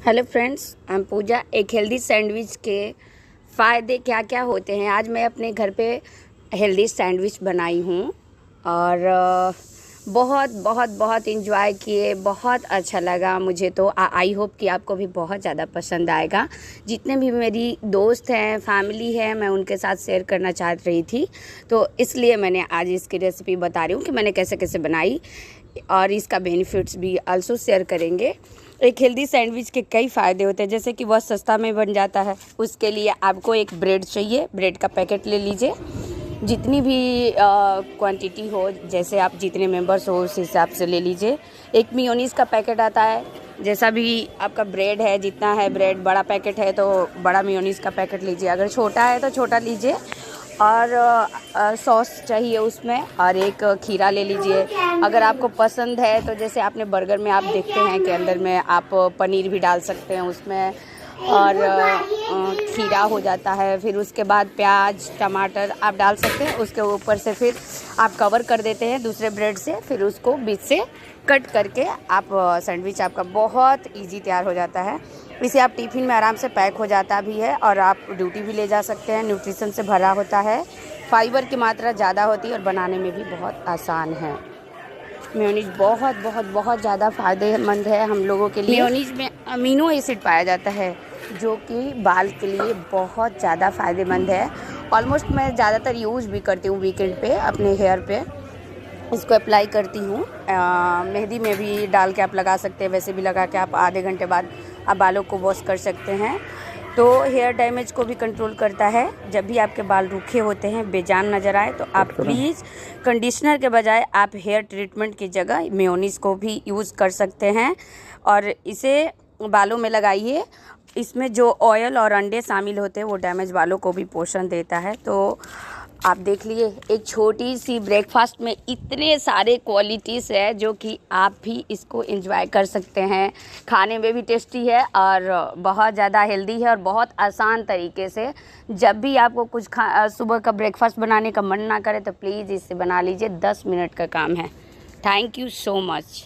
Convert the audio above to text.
Hello friends, I am पूजा। एक healthy sandwich के फ़ायदे क्या क्या होते हैं, आज मैं अपने घर पे हेल्दी सैंडविच बनाई हूँ और बहुत बहुत बहुत इंजॉय किए। बहुत अच्छा लगा मुझे। तो आई होप कि आपको भी बहुत ज़्यादा पसंद आएगा। जितने भी मेरी दोस्त हैं, फैमिली है, मैं उनके साथ शेयर करना चाह रही थी, तो इसलिए मैंने आज इसकी रेसिपी बता रही हूँ कि मैंने कैसे कैसे बनाई और इसका बेनिफिट्स भी आल्सो शेयर करेंगे। एक हेल्दी सैंडविच के कई फ़ायदे होते हैं, जैसे कि वह सस्ता में बन जाता है। उसके लिए आपको एक ब्रेड चाहिए, ब्रेड का पैकेट ले लीजिए। जितनी भी क्वांटिटी हो, जैसे आप जितने मेंबर्स हो उस हिसाब से ले लीजिए। एक मेयोनीज़ का पैकेट आता है, जैसा भी आपका ब्रेड है, जितना है ब्रेड, बड़ा पैकेट है तो बड़ा मेयोनीज़ का पैकेट लीजिए, अगर छोटा है तो छोटा लीजिए। और सॉस चाहिए उसमें, और एक खीरा ले लीजिए। अगर आपको पसंद है तो जैसे आपने बर्गर में आप देखते हैं कि अंदर में आप पनीर भी डाल सकते हैं उसमें, और खीरा हो जाता है। फिर उसके बाद प्याज टमाटर आप डाल सकते हैं। उसके ऊपर से फिर आप कवर कर देते हैं दूसरे ब्रेड से, फिर उसको बीच से कट करके आप सैंडविच आपका बहुत इजी तैयार हो जाता है। इसे आप टिफ़िन में आराम से पैक हो जाता भी है और आप ड्यूटी भी ले जा सकते हैं। न्यूट्रिशन से भरा होता है, फाइबर की मात्रा ज़्यादा होती है और बनाने में भी बहुत आसान है। मेयोनीज बहुत बहुत बहुत ज़्यादा फ़ायदेमंद है हम लोगों के लिए। मेयोनीज में अमीनो एसिड पाया जाता है जो कि बाल के लिए बहुत ज़्यादा फ़ायदेमंद है। ऑलमोस्ट मैं ज़्यादातर यूज़ भी करती हूँ वीकेंड पे अपने हेयर पे। इसको अप्लाई करती हूँ। मेहंदी में भी डाल के आप लगा सकते हैं, वैसे भी लगा के आप आधे घंटे बाद आप बालों को वॉश कर सकते हैं। तो हेयर डैमेज को भी कंट्रोल करता है। जब भी आपके बाल रूखे होते हैं, बेजान नज़र आए, तो आप प्लीज़ कंडीशनर के बजाय आप हेयर ट्रीटमेंट की जगह मेयोनीज़ को भी यूज़ कर सकते हैं और इसे बालों में लगाइए। इसमें जो ऑयल और अंडे शामिल होते हैं वो डैमेज बालों को भी पोषण देता है। तो आप देख लिए, एक छोटी सी ब्रेकफास्ट में इतने सारे क्वालिटीज़ है जो कि आप भी इसको एंजॉय कर सकते हैं। खाने में भी टेस्टी है और बहुत ज़्यादा हेल्दी है और बहुत आसान तरीके से। जब भी आपको कुछ सुबह का ब्रेकफास्ट बनाने का मन ना करे तो प्लीज़ इसे बना लीजिए, 10 मिनट का काम है। Thank you so much.